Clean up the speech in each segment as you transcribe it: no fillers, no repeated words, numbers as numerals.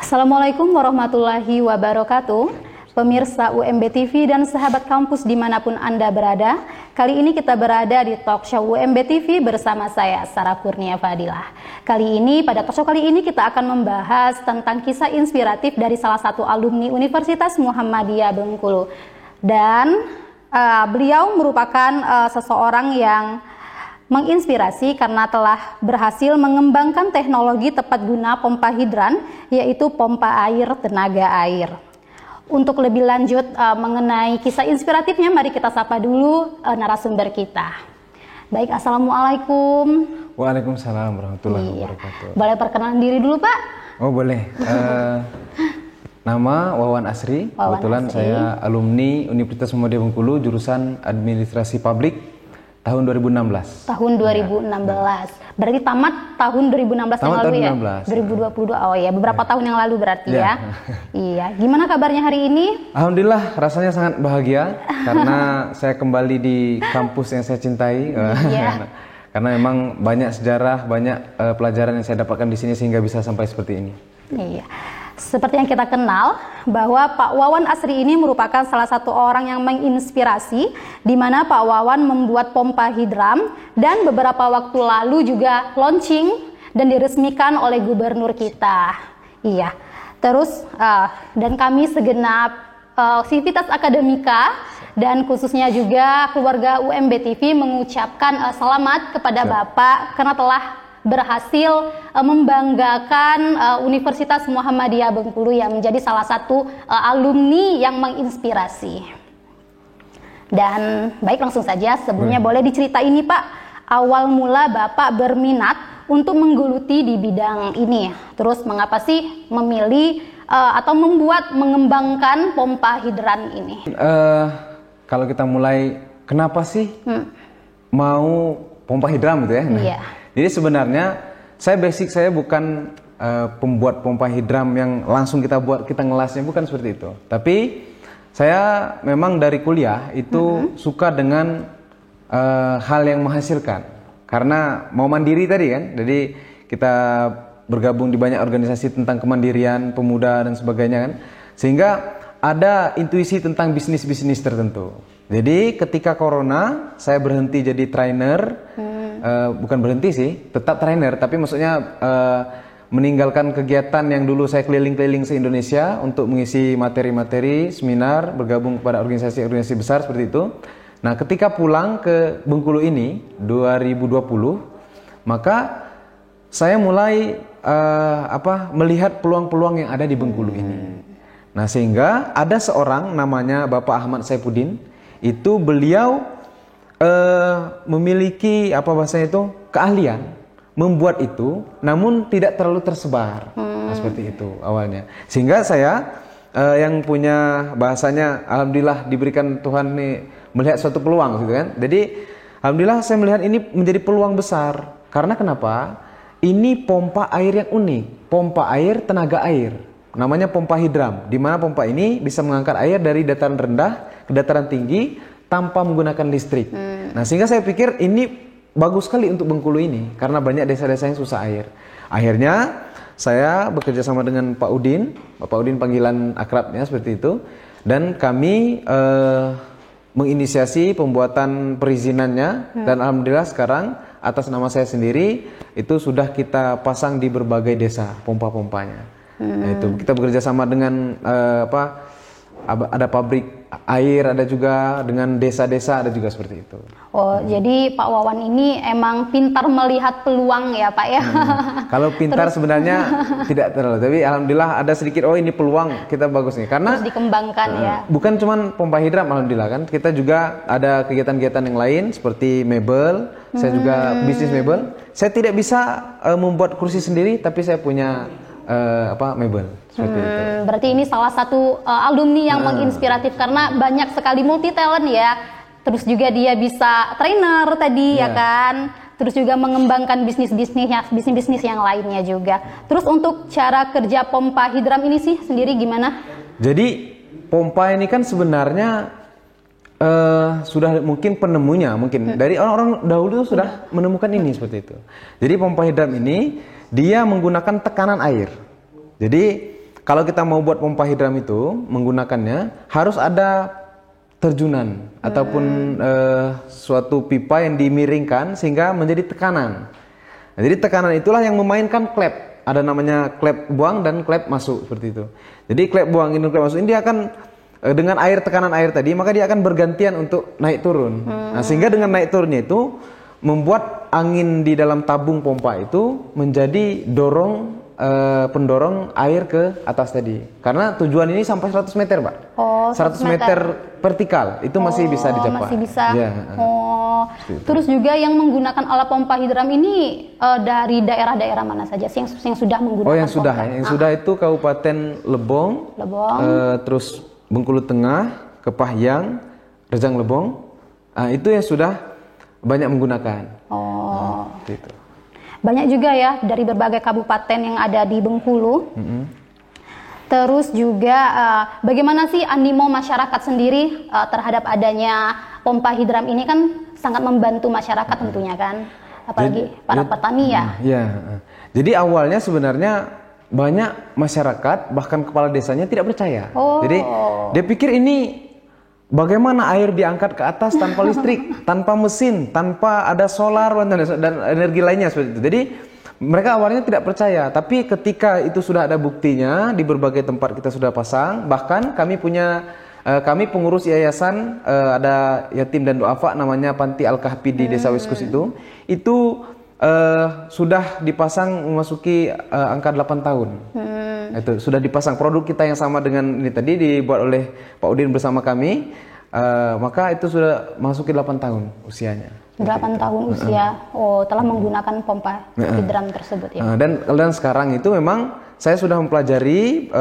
Assalamualaikum warahmatullahi wabarakatuh. Pemirsa UMB TV dan sahabat kampus dimanapun Anda berada, kali ini kita berada di talk show UMB TV bersama saya, Sarah Kurnia Fadilah. Pada talk show kali ini kita akan membahas tentang kisah inspiratif dari salah satu alumni Universitas Muhammadiyah Bengkulu. Dan beliau merupakan seseorang yang menginspirasi karena telah berhasil mengembangkan teknologi tepat guna pompa hidran, yaitu pompa air tenaga air. Untuk lebih lanjut mengenai kisah inspiratifnya, mari kita sapa dulu narasumber kita. Baik, Assalamualaikum. Waalaikumsalam warahmatullahi wabarakatuh. Boleh perkenalan diri dulu, Pak? Oh, boleh. Nama Wawan Asri. Kebetulan saya alumni Universitas Muhammadiyah Bengkulu, jurusan Administrasi Publik tahun 2016. Tahun 2016. Berarti tamat tahun 2016 yang lalu ya? 2022. Oh ya, beberapa tahun yang lalu berarti ya. Iya. Gimana kabarnya hari ini? Alhamdulillah, rasanya sangat bahagia karena saya kembali di kampus yang saya cintai. Karena memang banyak sejarah, banyak pelajaran yang saya dapatkan di sini sehingga bisa sampai seperti ini. Iya. Seperti yang kita kenal, bahwa Pak Wawan Asri ini merupakan salah satu orang yang menginspirasi, di mana Pak Wawan membuat pompa hidram dan beberapa waktu lalu juga launching dan diresmikan oleh gubernur kita. Iya. Terus dan kami segenap Sivitas Akademika dan khususnya juga keluarga UMB TV mengucapkan selamat kepada Bapak karena telah berhasil membanggakan Universitas Muhammadiyah Bengkulu yang menjadi salah satu alumni yang menginspirasi. Dan baik, langsung saja sebelumnya boleh diceritain ini Pak, awal mula Bapak berminat untuk menggeluti di bidang ini. Terus mengapa sih memilih atau mengembangkan pompa hidran ini? Kalau kita mulai, kenapa sih mau pompa hidram gitu ya? Iya. Jadi sebenarnya saya bukan pembuat pompa hidram yang langsung kita buat, kita ngelasnya, bukan seperti itu. Tapi saya memang dari kuliah itu suka dengan hal yang menghasilkan. Karena mau mandiri tadi kan, jadi kita bergabung di banyak organisasi tentang kemandirian pemuda dan sebagainya kan. Sehingga ada intuisi tentang bisnis-bisnis tertentu. Jadi ketika corona saya berhenti jadi trainer. Bukan berhenti sih, tetap trainer, tapi maksudnya meninggalkan kegiatan yang dulu saya keliling-keliling se-Indonesia untuk mengisi materi-materi, seminar, bergabung kepada organisasi-organisasi besar seperti itu. Nah, ketika pulang ke Bengkulu ini 2020, maka saya mulai melihat peluang-peluang yang ada di Bengkulu ini. Nah, sehingga ada seorang namanya Bapak Ahmad Saifuddin, itu beliau memiliki keahlian membuat itu, namun tidak terlalu tersebar. Nah, seperti itu awalnya. Sehingga saya yang punya bahasanya, alhamdulillah diberikan Tuhan nih melihat suatu peluang gitu kan. Jadi alhamdulillah saya melihat ini menjadi peluang besar. Karena kenapa? Ini pompa air yang unik, pompa air tenaga air. Namanya pompa hidram, di mana pompa ini bisa mengangkat air dari dataran rendah ke dataran tinggi tanpa menggunakan listrik. Nah, sehingga saya pikir ini bagus sekali untuk Bengkulu ini karena banyak desa-desa yang susah air. Akhirnya saya bekerja sama dengan Pak Udin, Bapak Udin panggilan akrabnya seperti itu, dan kami menginisiasi pembuatan perizinannya dan alhamdulillah sekarang atas nama saya sendiri itu sudah kita pasang di berbagai desa pompa-pompanya. Nah, itu kita bekerja sama dengan ada pabrik air, ada juga dengan desa-desa, ada juga seperti itu. Oh, jadi Pak Wawan ini emang pintar melihat peluang ya Pak ya? Kalau pintar sebenarnya tidak terlalu, tapi alhamdulillah ada sedikit, oh ini peluang kita bagus nih. Karena harus dikembangkan ya. Bukan cuma pompa hidram, alhamdulillah kan. Kita juga ada kegiatan-kegiatan yang lain seperti mebel, saya juga bisnis mebel. Saya tidak bisa membuat kursi sendiri, tapi saya punya mebel seperti itu. Berarti ini salah satu alumni yang menginspiratif karena banyak sekali multi talent ya. Terus juga dia bisa trainer tadi ya kan. Terus juga mengembangkan bisnis yang lainnya juga. Terus untuk cara kerja pompa hidram ini sih sendiri gimana? Jadi pompa ini kan sebenarnya sudah mungkin penemunya dari orang-orang dahulu sudah menemukan ini seperti itu. Jadi pompa hidram ini dia menggunakan tekanan air. Jadi kalau kita mau buat pompa hidram itu menggunakannya harus ada terjunan ataupun suatu pipa yang dimiringkan sehingga menjadi tekanan. Nah, jadi tekanan itulah yang memainkan klep. Ada namanya klep buang dan klep masuk seperti itu. Jadi klep buang ini klep masuk ini dia akan dengan air tekanan air tadi maka dia akan bergantian untuk naik turun. Nah, sehingga dengan naik turunnya itu membuat angin di dalam tabung pompa itu menjadi pendorong air ke atas tadi. Karena tujuan ini sampai 100 meter, Pak. Oh, 100 meter vertikal itu masih bisa dicapai. Masih bisa. Ya. Terus juga yang menggunakan alat pompa hidram ini dari daerah-daerah mana saja sih yang sudah menggunakan? Oh, yang sudah ya. Yang sudah itu Kabupaten Lebong. Terus Bengkulu Tengah, Kepahyang, Rejang Lebong. Itu yang sudah banyak menggunakan. Gitu. Banyak juga ya dari berbagai kabupaten yang ada di Bengkulu. Terus juga bagaimana sih animo masyarakat sendiri terhadap adanya pompa hidram ini kan sangat membantu masyarakat tentunya kan, apalagi para petani ya. Jadi awalnya sebenarnya banyak masyarakat bahkan kepala desanya tidak percaya. Jadi dia pikir ini bagaimana air diangkat ke atas tanpa listrik, tanpa mesin, tanpa ada solar dan energi lainnya seperti itu. Jadi mereka awalnya tidak percaya, tapi ketika itu sudah ada buktinya di berbagai tempat kita sudah pasang, bahkan kami kami pengurus yayasan ada yatim dan duafa namanya Panti Al-Kahfi di Desa Wiskus itu sudah dipasang memasuki angka 8 tahun. Itu sudah dipasang produk kita yang sama dengan ini tadi dibuat oleh Pak Udin bersama kami. Maka itu sudah masuki 8 tahun usianya. 8 tahun usia. Telah menggunakan pompa hidram tersebut ya. Dan sekarang itu memang saya sudah mempelajari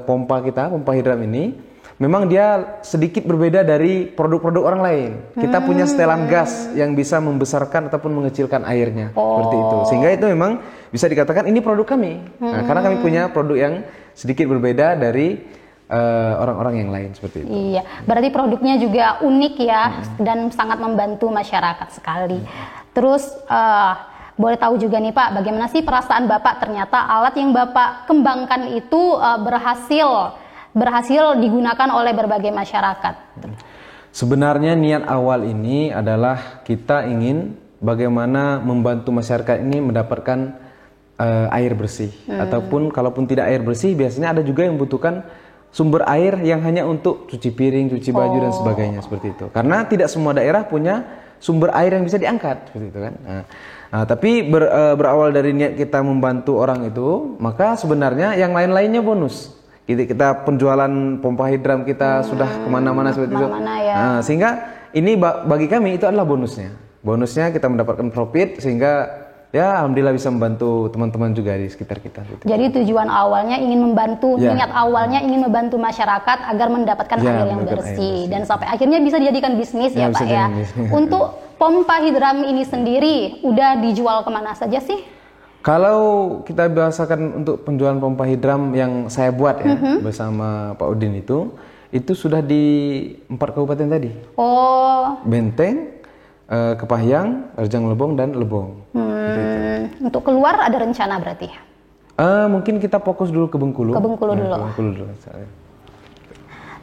pompa hidram ini. Memang dia sedikit berbeda dari produk-produk orang lain. Kita punya setelan gas yang bisa membesarkan ataupun mengecilkan airnya seperti itu. Sehingga itu memang bisa dikatakan ini produk kami. Karena kami punya produk yang sedikit berbeda dari orang-orang yang lain seperti itu. Iya, berarti produknya juga unik ya dan sangat membantu masyarakat sekali. Terus boleh tahu juga nih Pak, bagaimana sih perasaan Bapak ternyata alat yang Bapak kembangkan itu berhasil digunakan oleh berbagai masyarakat? Sebenarnya niat awal ini adalah kita ingin bagaimana membantu masyarakat ini mendapatkan air bersih. Ataupun kalaupun tidak air bersih, biasanya ada juga yang membutuhkan sumber air yang hanya untuk cuci piring, cuci baju dan sebagainya seperti itu. Karena tidak semua daerah punya sumber air yang bisa diangkat seperti itu kan. Tapi berawal dari niat kita membantu orang itu, maka sebenarnya yang lain-lainnya bonus. Kita penjualan pompa hidram kita sudah kemana-mana seperti itu. Ya. Sehingga ini bagi kami itu adalah bonusnya. Bonusnya kita mendapatkan profit sehingga ya alhamdulillah bisa membantu teman-teman juga di sekitar kita. Gitu. Jadi tujuan awalnya ingin membantu, niat awalnya ingin membantu masyarakat agar mendapatkan air yang bersih dan sampai akhirnya bisa dijadikan bisnis ya Pak ya. Untuk pompa hidram ini sendiri udah dijual kemana saja sih? Kalau kita biasakan untuk penjualan pompa hidram yang saya buat ya bersama Pak Udin itu sudah di 4 kabupaten tadi. Benteng, Kepahyang, Rejang Lebong dan Lebong. Untuk keluar ada rencana berarti? Mungkin kita fokus dulu ke Bengkulu. Ke Bengkulu dulu. Ke Bengkulu dulu.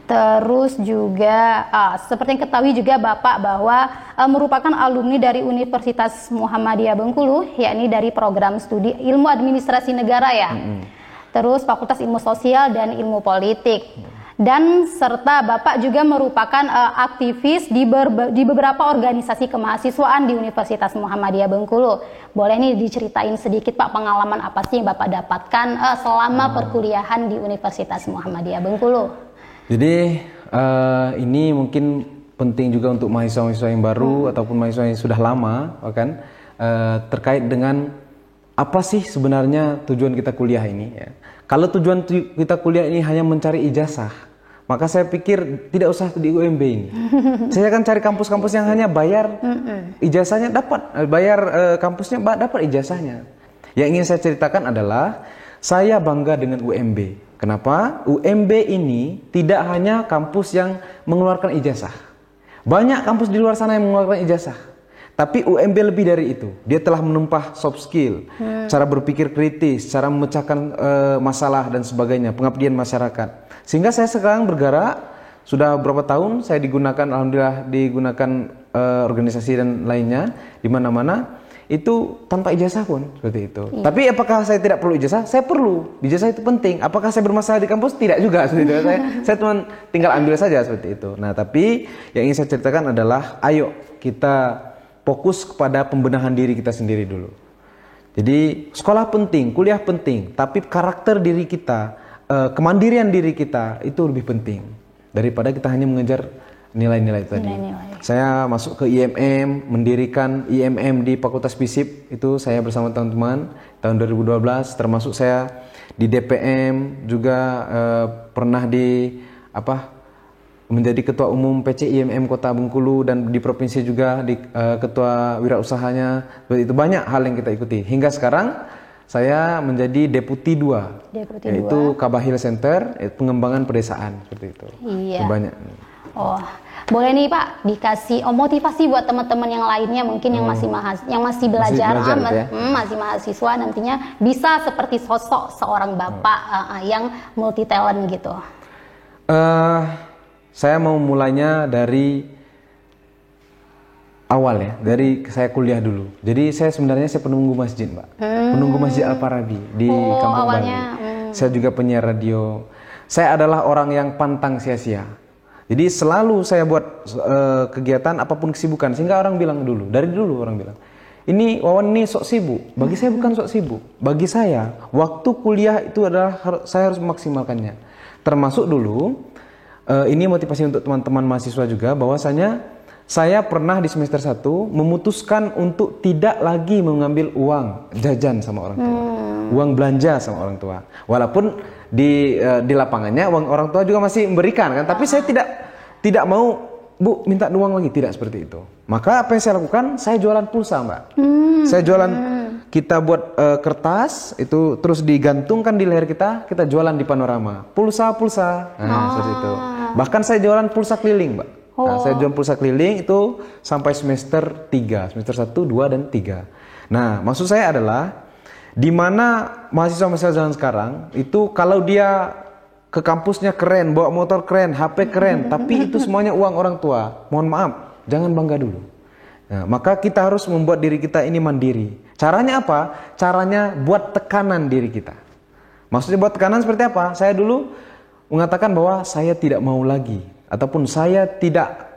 Terus juga seperti yang ketahui juga Bapak bahwa merupakan alumni dari Universitas Muhammadiyah Bengkulu, yakni dari program studi Ilmu Administrasi Negara ya. Terus Fakultas Ilmu Sosial dan Ilmu Politik. Dan serta Bapak juga merupakan aktivis di beberapa organisasi kemahasiswaan di Universitas Muhammadiyah Bengkulu. Boleh nih diceritain sedikit Pak pengalaman apa sih yang Bapak dapatkan selama perkuliahan di Universitas Muhammadiyah Bengkulu? Jadi ini mungkin penting juga untuk mahasiswa-mahasiswa yang baru ataupun mahasiswa yang sudah lama, kan terkait dengan apa sih sebenarnya tujuan kita kuliah ini. Ya. Kalau tujuan kita kuliah ini hanya mencari ijazah, maka saya pikir tidak usah di UMB ini. Saya akan cari kampus-kampus yang hanya bayar ijazahnya bayar kampusnya dapat ijazahnya. Yang ingin saya ceritakan adalah saya bangga dengan UMB. Kenapa? UMB ini tidak hanya kampus yang mengeluarkan ijazah. Banyak kampus di luar sana yang mengeluarkan ijazah. Tapi UMB lebih dari itu. Dia telah menumpah soft skill, cara berpikir kritis, cara memecahkan masalah dan sebagainya, pengabdian masyarakat. Sehingga saya sekarang bergerak, sudah beberapa tahun saya digunakan, alhamdulillah digunakan organisasi dan lainnya di mana-mana. Itu tanpa ijazah pun seperti itu. Tapi apakah saya tidak perlu ijazah? Saya perlu. Ijazah itu penting. Apakah saya bermasalah di kampus? Tidak juga seperti itu. Saya cuma tinggal ambil saja seperti itu. Nah, tapi yang ingin saya ceritakan adalah ayo kita fokus kepada pembenahan diri kita sendiri dulu. Jadi sekolah penting, kuliah penting, tapi karakter diri kita, kemandirian diri kita itu lebih penting daripada kita hanya mengejar nilai-nilai tadi. Saya masuk ke IMM, mendirikan IMM di Fakultas FISIP, itu saya bersama teman-teman tahun 2012, termasuk saya di DPM juga pernah menjadi ketua umum PC IMM Kota Bengkulu, dan di provinsi juga di ketua wirausahanya. Itu banyak hal yang kita ikuti. Hingga sekarang saya menjadi Deputi 2, yaitu Kabahil Center, pengembangan pedesaan seperti itu. Iya. Banyak. Oh, boleh nih Pak dikasih motivasi buat teman-teman yang lainnya mungkin yang masih belajar, masih mahasiswa, nantinya bisa seperti sosok seorang bapak yang multi talent gitu. Saya mau mulainya dari awal ya, dari saya kuliah dulu. Jadi saya sebenarnya penunggu masjid, Mbak. Penunggu Masjid Al-Farabi di Kampung Bali. Saya juga penyiar radio. Saya adalah orang yang pantang sia-sia. Jadi selalu saya buat kegiatan apapun kesibukan, sehingga orang bilang dari dulu orang bilang, ini Wawan ini sok sibuk. Bagi saya bukan sok sibuk. Bagi saya waktu kuliah itu adalah saya harus memaksimalkannya. Termasuk dulu ini motivasi untuk teman-teman mahasiswa juga, bahwasanya saya pernah di semester 1 memutuskan untuk tidak lagi mengambil uang jajan sama orang tua, uang belanja sama orang tua. Walaupun di lapangannya uang orang tua juga masih memberikan kan, tapi saya tidak mau, Bu, minta uang lagi, tidak seperti itu. Maka apa yang saya lakukan? Saya jualan pulsa, Mbak. Saya jualan, kita buat kertas itu terus digantungkan di leher kita jualan di Panorama. Pulsa. Seperti itu. Bahkan saya jualan pulsa keliling, Mbak. Nah, saya jual pulsa keliling itu sampai semester 3, semester 1, 2, dan 3. Nah, maksud saya adalah di mana mahasiswa-mahasiswa zaman sekarang itu kalau dia ke kampusnya keren, bawa motor keren, HP keren, tapi itu semuanya uang orang tua. Mohon maaf, jangan bangga dulu. Nah, maka kita harus membuat diri kita ini mandiri. Caranya apa? Caranya buat tekanan diri kita. Maksudnya buat tekanan seperti apa? Saya dulu mengatakan bahwa saya tidak mau lagi, ataupun saya tidak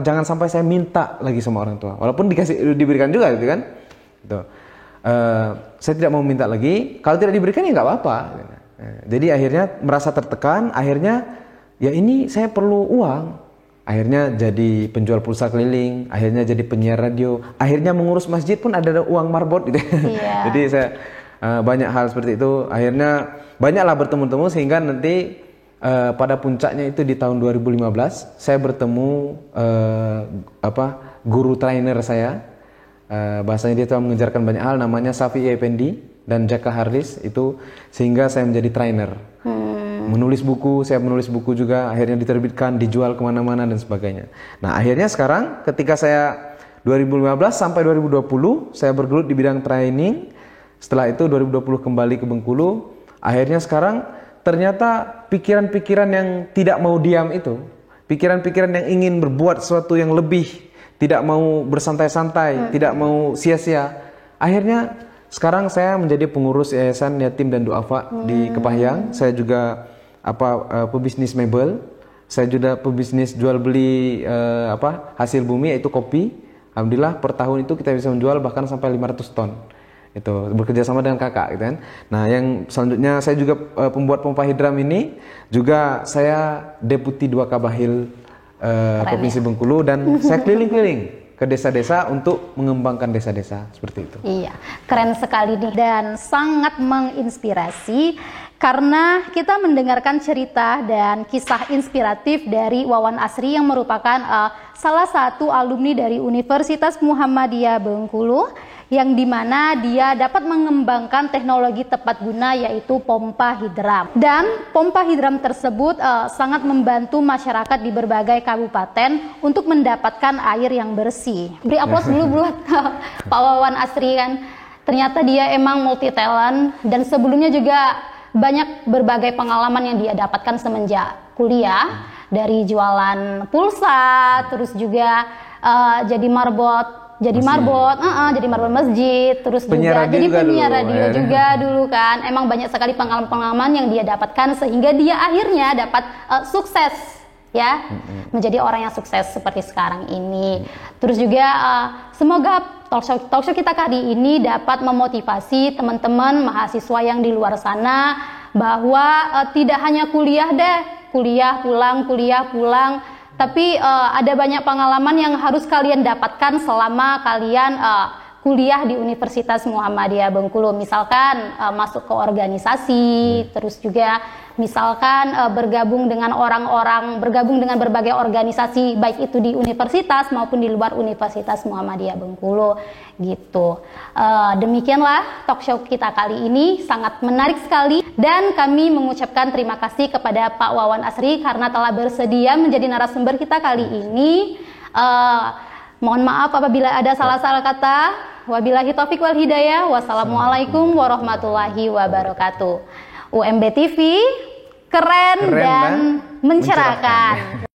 jangan sampai saya minta lagi sama orang tua. Walaupun diberikan juga gitu kan. Gitu. Saya tidak mau minta lagi. Kalau tidak diberikan ya nggak apa-apa. Jadi akhirnya merasa tertekan. Akhirnya ya ini saya perlu uang. Akhirnya jadi penjual pulsa keliling. Akhirnya jadi penyiar radio. Akhirnya mengurus masjid pun ada uang marbot gitu. Iya. Jadi saya banyak hal seperti itu. Akhirnya banyaklah bertemu-temu sehingga nanti pada puncaknya itu di tahun 2015 saya bertemu guru trainer saya. Bahasanya dia telah mengejarkan banyak hal, namanya Safi Effendi dan Jaka Harlis itu, sehingga saya menjadi trainer. Menulis buku, saya menulis buku juga, akhirnya diterbitkan, dijual kemana-mana dan sebagainya. Nah akhirnya sekarang ketika saya 2015 sampai 2020 saya bergelut di bidang training. Setelah itu 2020 kembali ke Bengkulu. Akhirnya sekarang ternyata pikiran-pikiran yang tidak mau diam itu, pikiran-pikiran yang ingin berbuat sesuatu yang lebih, tidak mau bersantai-santai, tidak mau sia-sia. Akhirnya sekarang saya menjadi pengurus Yayasan Yatim dan Duafa di Kepahyang. Saya juga pebisnis mebel. Saya juga pebisnis jual beli hasil bumi, yaitu kopi. Alhamdulillah per tahun itu kita bisa menjual bahkan sampai 500 ton. Itu bekerja sama dengan kakak gitu kan. Nah, yang selanjutnya saya juga pembuat pompa hidram ini juga saya Deputi 2 Kabahil Provinsi Bengkulu, dan saya keliling-keliling ke desa-desa untuk mengembangkan desa-desa seperti itu. Iya, keren sekali nih dan sangat menginspirasi karena kita mendengarkan cerita dan kisah inspiratif dari Wawan Asri yang merupakan salah satu alumni dari Universitas Muhammadiyah Bengkulu yang dimana dia dapat mengembangkan teknologi tepat guna yaitu pompa hidram. Dan pompa hidram tersebut sangat membantu masyarakat di berbagai kabupaten untuk mendapatkan air yang bersih. Beri aplaus dulu buat Pak Wawan Asri kan. Ternyata dia emang multi talent dan sebelumnya juga banyak berbagai pengalaman yang dia dapatkan semenjak kuliah, dari jualan pulsa, terus juga jadi marbot masjid, terus juga jadi penyiar radio juga dulu kan. Emang banyak sekali pengalaman-pengalaman yang dia dapatkan sehingga dia akhirnya dapat sukses ya, menjadi orang yang sukses seperti sekarang ini. Terus juga semoga talkshow kita kali ini dapat memotivasi teman-teman mahasiswa yang di luar sana bahwa tidak hanya kuliah pulang, tapi ada banyak pengalaman yang harus kalian dapatkan selama kalian kuliah di Universitas Muhammadiyah Bengkulu. Misalkan masuk ke organisasi, terus juga misalkan bergabung dengan berbagai organisasi, baik itu di universitas maupun di luar Universitas Muhammadiyah Bengkulu gitu. Demikianlah talkshow kita kali ini, sangat menarik sekali dan kami mengucapkan terima kasih kepada Pak Wawan Asri karena telah bersedia menjadi narasumber kita kali ini. Mohon maaf apabila ada salah-salah kata. Wabillahi taufiq wal hidayah. Wassalamualaikum warahmatullahi wabarakatuh. UMB TV keren dan mencerahkan.